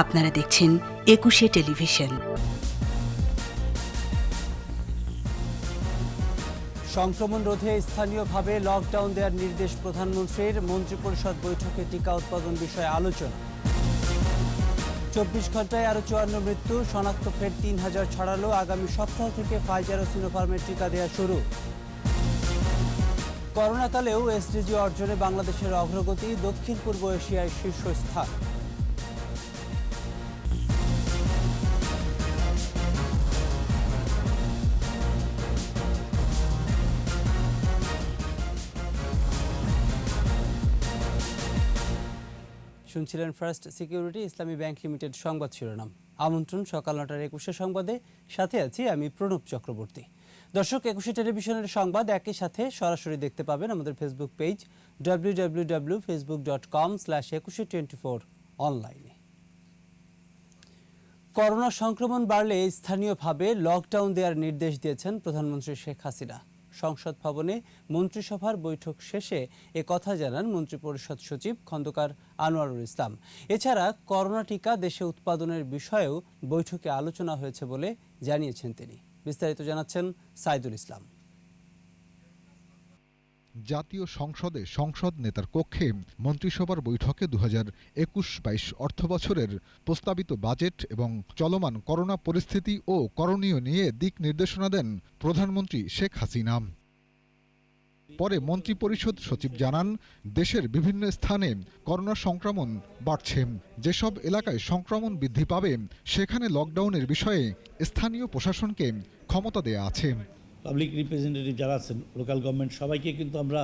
আপনারা দেখছেন একুশে টেলিভিশন। সংক্রমণ রোধে স্থানীয়ভাবে লকডাউন দেওয়ার নির্দেশ প্রধানমন্ত্রীর। মন্ত্রিপরিষদ বৈঠকে টিকা উৎপাদন বিষয়ে আলোচনা। 24 ঘন্টায় আরও 54 মৃত্যু, শনাক্ত ফের 3000 ছড়ালো। আগামী সপ্তাহ থেকে ফাইজার ও সিনোফার্মের টিকা দেওয়া শুরু। করোনাকালেও এসডিজি অর্জনে বাংলাদেশের অগ্রগতি, দক্ষিণ পূর্ব এশিয়ায় শীর্ষস্থান। শুনছিলেন ফার্স্ট সিকিউরিটি ইসলামী ব্যাংক লিমিটেড সংবাদ শিরোনাম। আমন্ত্রণ সকাল 9টার 21 সংবাদে, সাথে আছি আমি প্রণব চক্রবর্তী। দর্শক, একুশে টেলিভিশনের সংবাদ একই সাথে সরাসরি দেখতে পাবেন আমাদের ফেসবুক পেজ www.facebook.com/2124 অনলাইনে। করোনা সংক্রমণ বাড়লে স্থানীয়ভাবে লকডাউন দেওয়ার নির্দেশ দিয়েছেন প্রধানমন্ত্রী শেখ হাসিনা। সংসদ ভবনে মন্ত্রিসভার বৈঠক শেষে কথা জানান মন্ত্রিপরিষদ সচিব খন্দকার আনোয়ারুল ইসলাম। এছাড়া করোনা টিকা দেশে উৎপাদনের বিষয়েও বৈঠকে আলোচনা হয়েছে বলে জানিয়েছেন তিনি। বিস্তারিত জানাচ্ছেন সাইদুল ইসলাম। জাতীয় সংসদে সংসদ নেতার কক্ষে মন্ত্রিসভার বৈঠকে 2021-22 অর্থবছরের প্রস্তাবিত বাজেট এবং চলমান করোনা পরিস্থিতি ও করণীয় নিয়ে দিক নির্দেশনা দেন প্রধানমন্ত্রী শেখ হাসিনা। পরে মন্ত্রিপরিষদ সচিব জানান, দেশের বিভিন্ন স্থানে করোনা সংক্রমণ বাড়ছে। যেসব এলাকায় সংক্রমণ বৃদ্ধি পাবে সেখানে লকডাউনের বিষয়ে স্থানীয় প্রশাসনকে ক্ষমতা দেয়া আছে। পাবলিক রিপ্রেজেন্টেটিভ যারা আছেন, লোকাল গভর্নমেন্ট, সবাইকে কিন্তু আমরা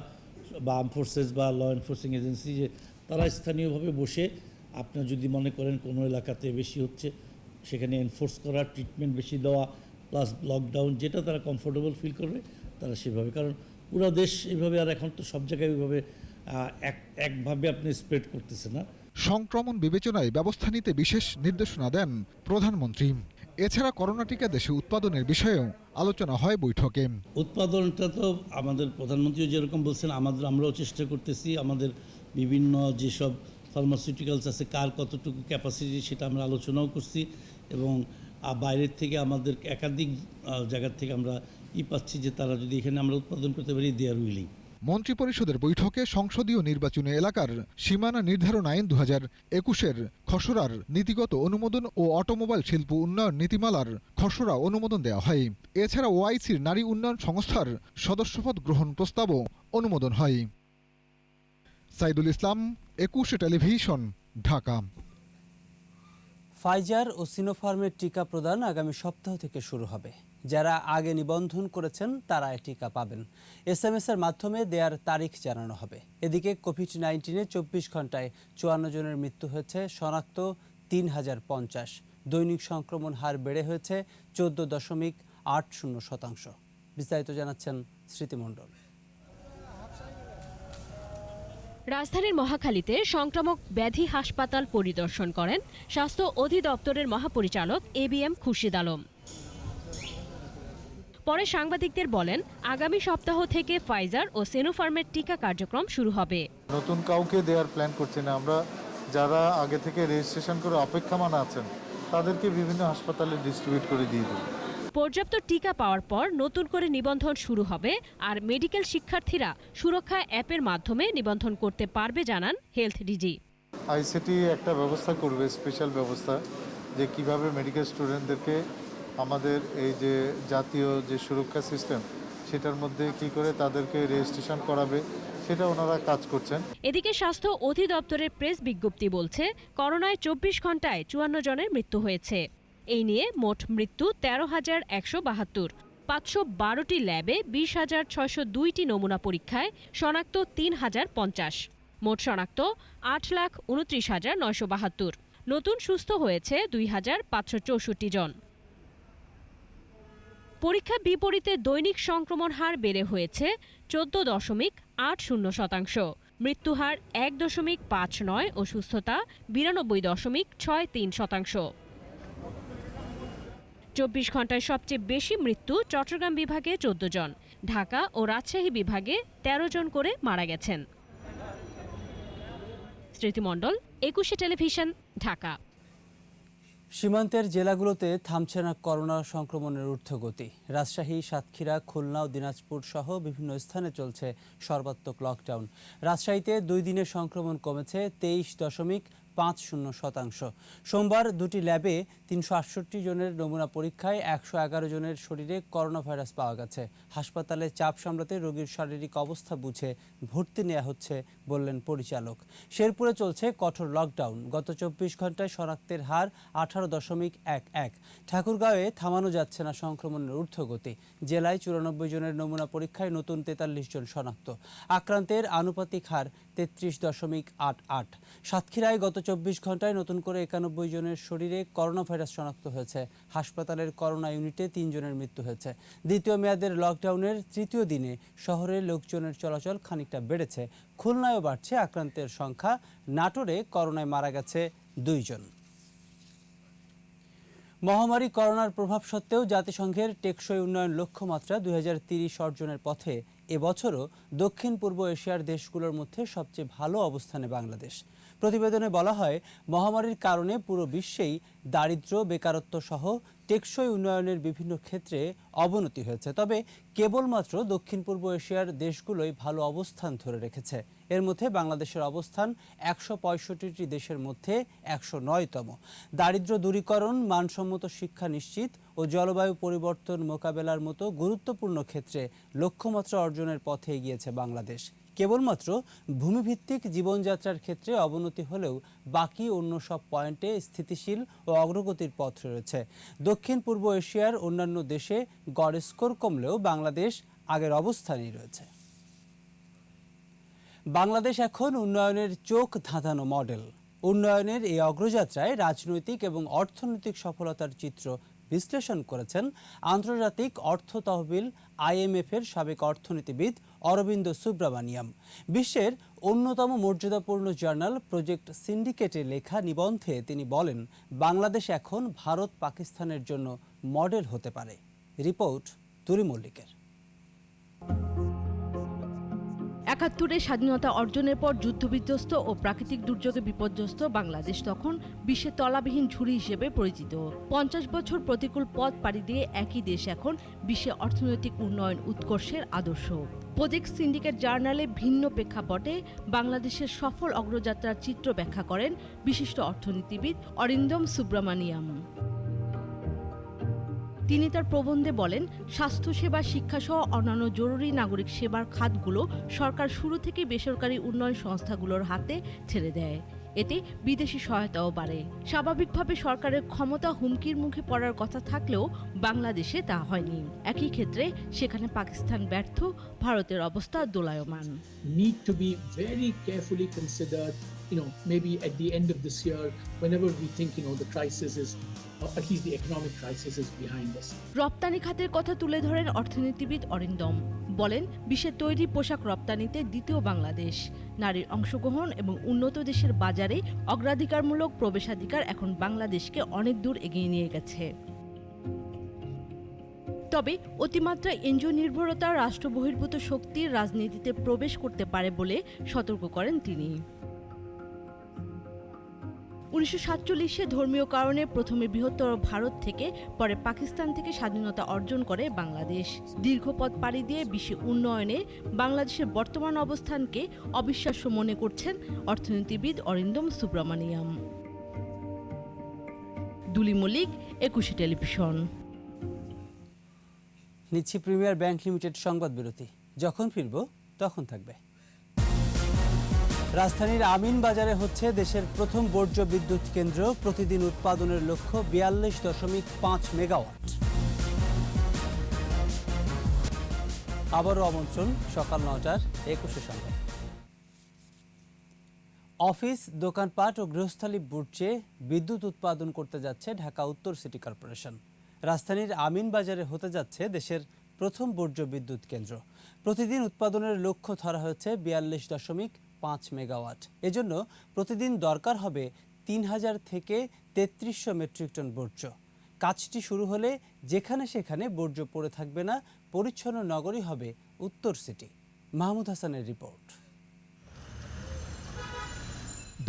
বা আর্ম ফোর্সেস বা ল এনফোর্সিং এজেন্সি, যে তারা স্থানীয়ভাবে বসে আপনার যদি মনে করেন কোনো এলাকাতে বেশি হচ্ছে সেখানে এনফোর্স করা, ট্রিটমেন্ট বেশি দেওয়া, প্লাস লকডাউন যেটা তারা কমফোর্টেবল ফিল করবে তারা সেভাবে, কারণ পুরো দেশ এইভাবে আর এখন তো সব জায়গায় ওইভাবে একভাবে আপনি স্প্রেড করতেছে না। সংক্রমণ বিবেচনায় ব্যবস্থা নিতে বিশেষ নির্দেশনা দেন প্রধানমন্ত্রী। এছাড়া করোনা টিকা দেশে উৎপাদনের বিষয়েও আলোচনা হয় বৈঠকে। উৎপাদনটা তো আমাদের প্রধানমন্ত্রীও যেরকম বলছেন, আমরাও চেষ্টা করতেছি। আমাদের বিভিন্ন যেসব ফার্মাসিউটিক্যালস আছে কার কতটুকু ক্যাপাসিটি সেটা আমরা আলোচনাও করছি, এবং বাইরের থেকে আমাদের একাধিক জায়গার থেকে আমরা পাচ্ছি যে তারা যদি এখানে আমরা উৎপাদন করতে পারি, দে আর উইলিং। মন্ত্রিপরিষদের বৈঠকে সংসদীয় নির্বাচনী এলাকার সীমানা নির্ধারণ আইন 2021-এর খসড়ার নীতিগত অনুমোদন ও অটোমোবাইল শিল্প উন্নয়ন নীতিমালার খসড়া অনুমোদন দেওয়া হয়। এছাড়া ওআইসির নারী উন্নয়ন সংস্থার সদস্যপদ গ্রহণ প্রস্তাবও অনুমোদন হয়। সাইদুল ইসলাম, একুশে টেলিভিশন, ঢাকা। ফাইজার ও সিনোফার্মের টিকা প্রদান আগামী সপ্তাহ থেকে শুরু হবে। যারা আগে নিবন্ধন করেছেন তারা টিকা পাবেন। SMS এর মাধ্যমে দেওয়ার তারিখ জানানো হবে। এদিকে কোভিড-19-এ 24 ঘন্টায় 54 জনের মৃত্যু হয়েছে, শনাক্ত 3050। দৈনিক সংক্রমণ হার বেড়ে হয়েছে 14.80%। বিস্তারিত জানাচ্ছেন স্মৃতি মণ্ডল। রাজধানীর মহাখালীতে সংক্রামক ব্যাধি হাসপাতাল পরিদর্শন করেন স্বাস্থ্য অধিদপ্তরের মহাপরিচালক ABM খুরশিদ আলম। পরে সাংবাদিকদের বলেন, আগামী সপ্তাহ থেকে ফাইজার ও সিনোফার্মের টিকা কার্যক্রম শুরু হবে। নতুন কাউকে দেওয়ার প্ল্যান করছি না আমরা। যারা আগে থেকে রেজিস্ট্রেশন করে অপেক্ষমান আছেন তাদেরকে বিভিন্ন হাসপাতালে ডিস্ট্রিবিউট করে দিয়ে দেব। পর্যাপ্ত টিকা পাওয়ার পর নতুন করে নিবন্ধন শুরু হবে, আর মেডিকেল শিক্ষার্থীরা সুরক্ষা অ্যাপের মাধ্যমে নিবন্ধন করতে পারবে জানান হেলথ ডিজি। আইসিটি একটা ব্যবস্থা করবে, স্পেশাল ব্যবস্থা, যে কিভাবে মেডিকেল স্টুডেন্টদেরকে আমাদের এই যে জাতীয় যে সুরক্ষা সিস্টেম সেটার মধ্যে কি করে তাদেরকে রেজিস্ট্রেশন করাবে, সেটা ওনারা কাজ করছেন। এদিকে স্বাস্থ্য অধিদপ্তরের প্রেস বিজ্ঞপ্তি বলছে, করোনায় 24 ঘন্টায় 54 জনের মৃত্যু হয়েছে। এই নিয়ে মোট মৃত্যু 13,172। 512টি ল্যাবে 20,602টি নমুনা পরীক্ষায় শনাক্ত 3,050। মোট শনাক্ত 8,29,972। নতুন সুস্থ হয়েছে 2,564 জন। পরীক্ষা বিপরীতে দৈনিক সংক্রমণ হার বেড়ে হয়েছে 14.80%। মৃত্যুহার 1.59 ও সুস্থতা 92.63%। 24 ঘন্টায় সবচেয়ে বেশি মৃত্যু চট্টগ্রাম বিভাগে 14 জন, ঢাকা ও রাজশাহী বিভাগে 13 জন করে মারা গেছেন। স্মৃতি মণ্ডল, একুশে টেলিভিশন, ঢাকা। সীমান্তের জেলাগুলোতে থামছে না করোনা সংক্রমণের ঊর্ধ্বগতি। রাজশাহী, সাতক্ষীরা, খুলনা ও দিনাজপুর সহ বিভিন্ন স্থানে চলছে সর্বাত্মক লকডাউন। রাজশাহীতে 2 দিনে সংক্রমণ কমেছে 23.50%। সোমবার 2টি ল্যাবে 368 জনের নমুনা পরীক্ষায় 111 জনের শরীরে করোনা ভাইরাস পাওয়া গেছে। হাসপাতালে চাপ সামলাতে রোগীর শারীরিক অবস্থা বুঝে ভর্তি নেওয়া হচ্ছে বললেন পরিচালক। শেরপুরে চলছে কঠোর লকডাউন। গত 24 ঘন্টায় শনাক্তের হার 18.11। ঠাকুরগাঁওয়ে থামানো যাচ্ছে না সংক্রমণের ঊর্ধ্বগতি। জেলায় 94 জনের নমুনা পরীক্ষায় নতুন 43 জন শনাক্ত। আক্রান্তের আনুপাতিক হার 33.88। সাতক্ষীরায় গত 24 ঘন্টায় নতুন করে 91 জনের শরীরে করোনা ভাইরাস শনাক্ত হয়েছে। হাসপাতালের করোনা ইউনিটে 3 জনের মৃত্যু হয়েছে। দ্বিতীয় মেয়াদের লকডাউনের তৃতীয় দিনে শহরের লোকজনের চলাচল খানিকটা বেড়েছে। খুলনায়ও বাড়ছে আক্রান্তের সংখ্যা। নাটোরে করোনায় মারা গেছে 2 জন। মহামারী করোনার প্রভাব সত্ত্বেও জাতিসংঘের টেকসই উন্নয়ন লক্ষ্যমাত্রা 2030 অর্জনের পথে এবছরও দক্ষিণ পূর্ব এশিয়ার দেশগুলোর মধ্যে সবচেয়ে ভালো অবস্থানে বাংলাদেশ। প্রতিবেদনে বলা হয়, মহামারীর কারণে পুরো বিশ্বেই দারিদ্র্য, বেকারত্ব সহ টেকসই উন্নয়নের বিভিন্ন ক্ষেত্রে অবনতি হয়েছে। তবে কেবলমাত্র দক্ষিণ পূর্ব এশিয়ার দেশগুলোই ভালো অবস্থান ধরে রেখেছে। এর মধ্যে বাংলাদেশের অবস্থান 165টি দেশের মধ্যে 109তম। দারিদ্র্য দূরীকরণ, মানসম্মত শিক্ষা নিশ্চিত ও জলবায়ু পরিবর্তন মোকাবেলার মতো গুরুত্বপূর্ণ ক্ষেত্রে লক্ষ্যমাত্রা অর্জনের পথে এগিয়েছে বাংলাদেশ। কেবলমাত্র ভূমিভিত্তিক জীবনযাত্রার ক্ষেত্রে অবনতি হলেও বাকি অন্য সব পয়েন্টে স্থিতিশীল ও অগ্রগতির পথ রয়েছে। দক্ষিণ পূর্ব এশিয়ার অন্যান্য দেশে গড় স্কোর কমলেও বাংলাদেশ আগের অবস্থানেই রয়েছে। বাংলাদেশ এখন উন্নয়নের চোখ ধাঁধানো মডেল। উন্নয়নের এই অগ্রযাত্রায় রাজনৈতিক এবং অর্থনৈতিক সফলতার চিত্র বিশ্লেষণ করেছেন আন্তর্জাতিক অর্থ তহবিল IMF-এর সাবেক অর্থনীতিবিদ অরবিন্দ সুব্রামানিয়াম। বিশ্বের অন্যতম মর্যাদাপূর্ণ জার্নাল প্রজেক্ট সিন্ডিকেটে লেখা নিবন্ধে তিনি বলেন, বাংলাদেশ এখন ভারত পাকিস্তানের জন্য মডেল হতে পারে। রিপোর্ট তুলি মল্লিকের। ৭১-এ স্বাধীনতা অর্জনের পর যুদ্ধবিধ্বস্ত ও প্রাকৃতিক দুর্যোগে বিপর্যস্ত বাংলাদেশ তখন বিশ্বের তলাবিহীন ঝুড়ি হিসেবে পরিচিত। 50 বছর প্রতিকূল পথ পাড়ি দিয়ে একই দেশ এখন বিশ্বে অর্থনৈতিক উন্নয়ন উৎকর্ষের আদর্শ। প্রজেক্ট সিন্ডিকেট জার্নালে ভিন্ন প্রেক্ষাপটে বাংলাদেশের সফল অগ্রযাত্রার চিত্র ব্যাখ্যা করেন বিশিষ্ট অর্থনীতিবিদ অরিন্দম সুব্রামানিয়াম। তিনি তার প্রবন্ধে বলেন, স্বাস্থ্যসেবা, শিক্ষাসহ অন্যান্য জরুরি নাগরিক সেবার খাতগুলো সরকার শুরু থেকে বেসরকারি উন্নয়ন সংস্থাগুলোর হাতে ছেড়ে দেয়। এতে বিদেশি সহায়তাও বাড়ে। স্বাভাবিকভাবে সরকারের ক্ষমতা হুমকির মুখে পড়ার কথা থাকলেও বাংলাদেশে তা হয়নি। একই ক্ষেত্রে সেখানে পাকিস্তান ব্যর্থ, ভারতের অবস্থা দোলায়মান। Need to be very carefully considered, maybe at the end of this year, whenever we think, the crisis is, or at least the economic crisis is behind us. রপ্তানি খাতের কথা তুলে ধরেন অর্থনীতিবিদ অরিন্দম। বলেন, বিশ্বের তৈরি পোশাক রপ্তানিতে দ্বিতীয় বাংলাদেশ। নারীর অংশগ্রহণ এবং উন্নত দেশের বাজারে অগ্রাধিকারমূলক প্রবেশাধিকার এখন বাংলাদেশকে অনেক দূর এগিয়ে নিয়ে গেছে। তবে অতিমাত্রা এনজিও নির্ভরতা রাষ্ট্র বহির্ভূত শক্তির রাজনীতিতে প্রবেশ করতে পারে বলে সতর্ক করেন তিনি। 1947-এ ধর্মীয় কারণে প্রথমে বৃহত্তর ভারত থেকে পরে পাকিস্তান থেকে স্বাধীনতা অর্জন করে বাংলাদেশ। দীর্ঘ পথ পাড়ি দিয়ে বিশ্ব উন্নয়নে বাংলাদেশের বর্তমান অবস্থানকে অবিশ্বাস্য মনে করছেন অর্থনীতিবিদ অরিন্দম সুব্রামানিয়াম। দুলি মল্লিক, 21 টেলিভিশন। নিচ্ছি প্রিমিয়ার ব্যাংক লিমিটেড সংবাদ বিরতি। যখন ফিরব তখন থাকবে। রাজধানীর আমিন বাজারে হচ্ছে দেশের প্রথম বর্জ্য বিদ্যুৎ কেন্দ্র। প্রতিদিন উৎপাদনের লক্ষ্য 42.5 মেগাওয়াট। আবারও আমন্ত্রণ সকাল 9টার 21 সংবাদ। অফিস, দোকানপাট ও গৃহস্থালী বুর্জে বিদ্যুৎ উৎপাদন করতে যাচ্ছে ঢাকা উত্তর সিটি কর্পোরেশন। রাজধানীর আমিন বাজারে হতে যাচ্ছে দেশের প্রথম বর্জ্য বিদ্যুৎ কেন্দ্র। প্রতিদিন উৎপাদনের লক্ষ্য ধরা হয়েছে 42.5 মেগাওয়াট। এজন্য প্রতিদিন দরকার হবে 3000 থেকে 3300 মেট্রিক টন বর্জ্য। কাজটি শুরু হলে যেখানে সেখানে বর্জ্য পড়ে থাকবে না, পরিচ্ছন্ন নগরী হবে উত্তর সিটি। মাহমুদ হাসানের রিপোর্ট।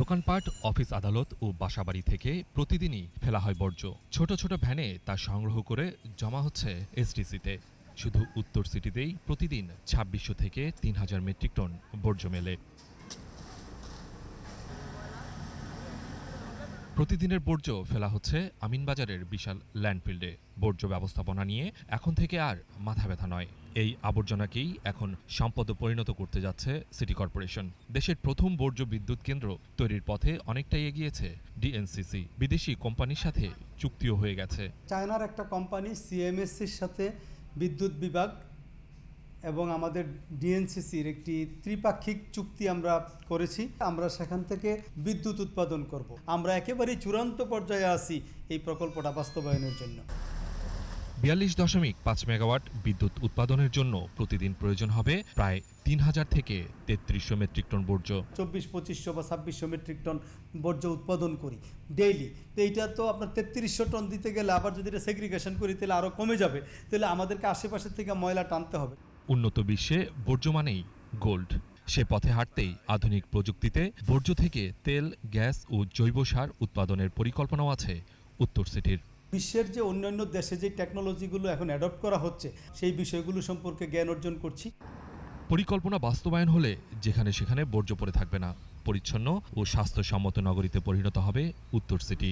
দোকানপাট, অফিস আদালত ও বাসাবাড়ি থেকে প্রতিদিনই ফেলা হয় বর্জ্য। ছোট ছোট ভ্যানে তা সংগ্রহ করে জমা হচ্ছে এসটিসিতে। শুধু উত্তর সিটিতেই প্রতিদিন ২৬০০ থেকে ৩০০০ মেট্রিক টন বর্জ্য মেলে। প্রতিদিনের বর্জ্য ফেলা হচ্ছে আমিনবাজারের বিশাল ল্যান্ডফিল্ডে। বর্জ্য ব্যবস্থাপনা নিয়ে এখন থেকে আর মাথা ব্যথা নয়। এই আবর্জনাকেই এখন সম্পদে পরিণত করতে যাচ্ছে সিটি কর্পোরেশন। দেশের প্রথম বর্জ্য বিদ্যুৎ কেন্দ্র তৈরির পথে অনেকটাই এগিয়েছে ডিএনসিসি। বিদেশি কোম্পানির সাথে চুক্তিও হয়ে গেছে। চায়নার একটা কোম্পানি সিএমএসসির সাথে বিদ্যুৎ বিভাগ এবং আমাদের ডিএনসিসির একটি ত্রিপাক্ষিক চুক্তি আমরা করেছি। আমরা সেখান থেকে বিদ্যুৎ উৎপাদন করব। আমরা একেবারেই চূড়ান্ত পর্যায়ে আছি এই প্রকল্পটা বাস্তবায়নের জন্য। ৪২.৫ মেগাওয়াট বিদ্যুৎ উৎপাদনের জন্য প্রতিদিন প্রয়োজন হবে প্রায় ৩০০০ থেকে ৩৩০০ মেট্রিক টন বর্জ্য। ২৪-২৫০০ বা ২৬০০ মেট্রিক টন বর্জ্য উৎপাদন করি ডেইলি। তো এইটা তো আপনার ৩৩০০ টন দিতে গেলে আবার যদি এটা সেগ্রিগেশন করি তাহলে আরও কমে যাবে। তাহলে আমাদেরকে আশেপাশে থেকে ময়লা টানতে হবে। উন্নত বিশ্বে বর্জ্য মানেই গোল্ড। সে পথে হাঁটতেই আধুনিক প্রযুক্তিতে বর্জ্য থেকে তেল, গ্যাস ও জৈব সার উৎপাদনের পরিকল্পনাও আছে উত্তর সিটির। বিশ্বের যে অন্যান্য দেশে যে টেকনোলজিগুলো এখন অ্যাডপ্ট করা হচ্ছে সেই বিষয়গুলো সম্পর্কে জ্ঞান অর্জন করছি। পরিকল্পনা বাস্তবায়ন হলে যেখানে সেখানে বর্জ্য পড়ে থাকবে না। পরিচ্ছন্ন ও স্বাস্থ্যসম্মত নগরীতে পরিণত হবে উত্তর সিটি।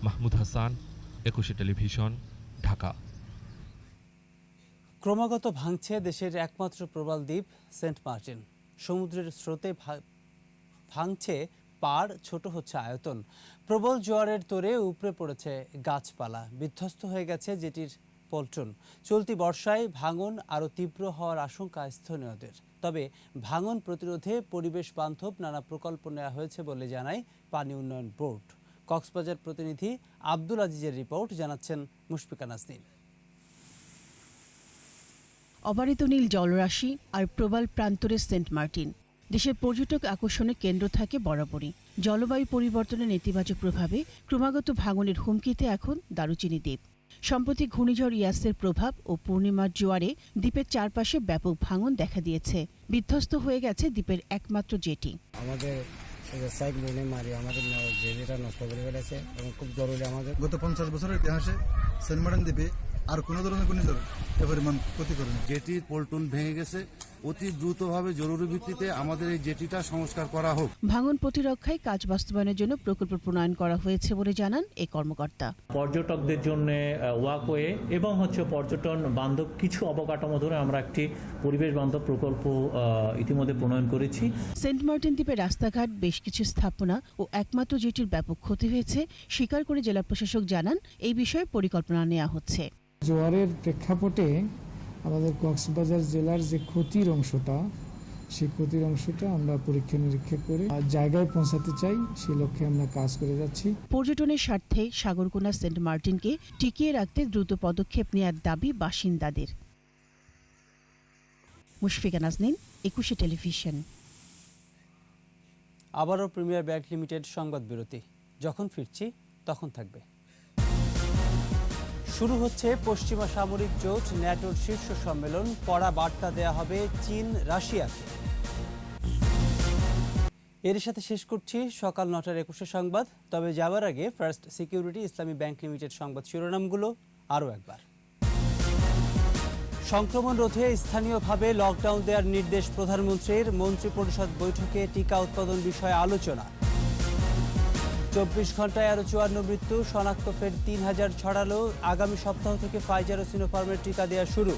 মাহমুদ হাসান, একুশে টেলিভিশন, ঢাকা। ক্রমাগত ভাঙছে দেশের একমাত্র প্রবাল দ্বীপ সেন্ট মার্টিন। সমুদ্রের স্রোতে ভাঙছে পাড়, ছোট হচ্ছে আয়তন। প্রবল জোয়ারের তোড়ে উপড়ে পড়েছে গাছপালা, বিধ্বস্ত হয়ে গেছে জেটির পল্টন। চলতি বর্ষায় ভাঙন আরও তীব্র হওয়ার আশঙ্কা স্থানীয়দের। তবে ভাঙন প্রতিরোধে পরিবেশ বান্ধব নানা প্রকল্প নেওয়া হয়েছে বলে জানায় পানি উন্নয়ন বোর্ড। কক্সবাজার প্রতিনিধি আব্দুল আজিজের রিপোর্ট, জানাচ্ছেন মুশফিকা নাজনীন। অবারিত নীল জলরাশি আর প্রবাল প্রান্তরে সেন্ট মার্টিন দেশের পর্যটক আকর্ষণের কেন্দ্র থাকে বরাবরই। জলবায়ু পরিবর্তনের নেতিবাচক প্রভাবে ক্রমাগত ভাঙনের হুমকিতে এখন দারুচিনি দ্বীপ। সম্প্রতি ঘূর্ণিঝড় ইয়াসের প্রভাব ও পূর্ণিমার জোয়ারে দ্বীপের চারপাশে ব্যাপক ভাঙন দেখা দিয়েছে। বিধ্বস্ত হয়ে গেছে দ্বীপের একমাত্র জেটি। আমাদের সাইক্লোনে মারি আমাদের জেটিটা নষ্ট করে ফেলেছে এবং খুব জরুরি আমাদের। গত 50 বছরের ইতিহাসে সেন্ট মার্টিন দ্বীপে আর কোনো ধরনের ঘূর্ণিঝড় এ পরিমাণ ক্ষতি করেনি। জেটির পল্টন ভেঙে গেছে, অতি দ্রুতভাবে জরুরি ভিত্তিতে আমাদের এই জেটিটা সংস্কার করা হোক। ভাঙন প্রতিরক্ষায় কাজ বাস্তবায়নের জন্য প্রকল্প প্রণয়ন করা হয়েছে বলে জানান এই কর্মকর্তা। পর্যটকদের জন্য ওয়াকওয়ে এবং পর্যটন বান্ধব কিছু অবকাঠামো ধরে আমরা একটি পরিবেশ বান্ধব প্রকল্প ইতিমধ্যে প্রণয়ন করেছি। সেন্ট মার্টিন দ্বীপের রাস্তাঘাট, বেশ কিছু স্থাপনা ও একমাত্র জেটির ব্যাপক ক্ষতি হয়েছে স্বীকার করে জেলা প্রশাসক জানান এই বিষয়ে পরিকল্পনা নেওয়া হচ্ছে। জোয়ারের প্রেক্ষাপটে আমাদের কক্সবাজার জেলার যে ক্ষতির অংশটা, সেই ক্ষতির অংশটা আমরা পরীক্ষা নিরীক্ষা করে জায়গায় পৌঁছাতে চাই, সেই লক্ষ্যে আমরা কাজ করে যাচ্ছি। পর্যটনের স্বার্থে সাগরকোনা সেন্ট মার্টিনকে টিকিয়ে রাখতে দ্রুত পদক্ষেপ নেওয়ার দাবি বাসিন্দাদের। মুশফিকা নাজনীন, একুশে টেলিভিশন। আবারও প্রিমিয়ার ব্যাংক লিমিটেড সংবাদ বিরতি। যখন ফিরছি তখন থাকবে। শুরু হচ্ছে পশ্চিমা সামরিক জোট ন্যাটোর শীর্ষ সম্মেলন। কড়া বার্তা দেয়া হবে চীন, রাশিয়াকে। এর সাথে শেষ করছি সকাল ৯টার ২১ সংবাদ। তবে যাবার আগে ফার্স্ট সিকিউরিটি ইসলামী ব্যাংক লিমিটেড সংবাদ শিরোনামগুলো আরও একবার। সংক্রমণ রোধে স্থানীয়ভাবে লকডাউন দেওয়ার নির্দেশ প্রধানমন্ত্রীর। মন্ত্রিপরিষদ বৈঠকে টিকা উৎপাদন বিষয়ে আলোচনা। ২৪ ঘন্টায় আরও ৫৪ মৃত্যু, শনাক্ত ফের ৩,০০০ ছড়ালো। আগামী সপ্তাহ থেকে ফাইজার ও সিনোফার্মের টিকা দেওয়া শুরু।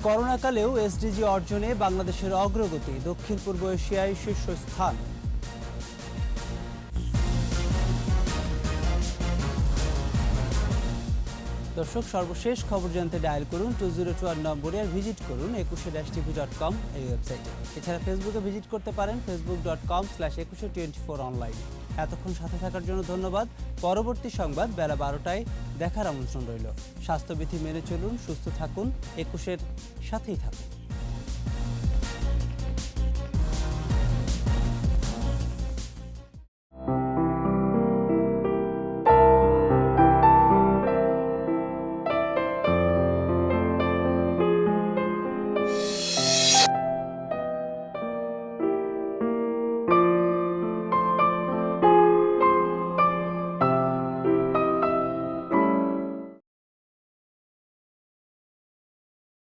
করোনাকালেও এসডিজি অর্জনে বাংলাদেশের অগ্রগতি, দক্ষিণ পূর্ব এশিয়ায় শীর্ষস্থান। দর্শক, সর্বশেষ খবর জানতে ডায়াল করুন 2021 নম্বরে আর ভিজিট করুন ekushe-tv.com এই ওয়েবসাইটে। এছাড়া ফেসবুকে ভিজিট করতে পারেন facebook.com/ekushe24 অনলাইন। এতক্ষণ সাথে থাকার জন্য ধন্যবাদ। পরবর্তী সংবাদ বেলা 12টায় দেখার আমন্ত্রণ রইল। স্বাস্থ্যবিধি মেনে চলুন, সুস্থ থাকুন, একুশের সাথেই থাকুন।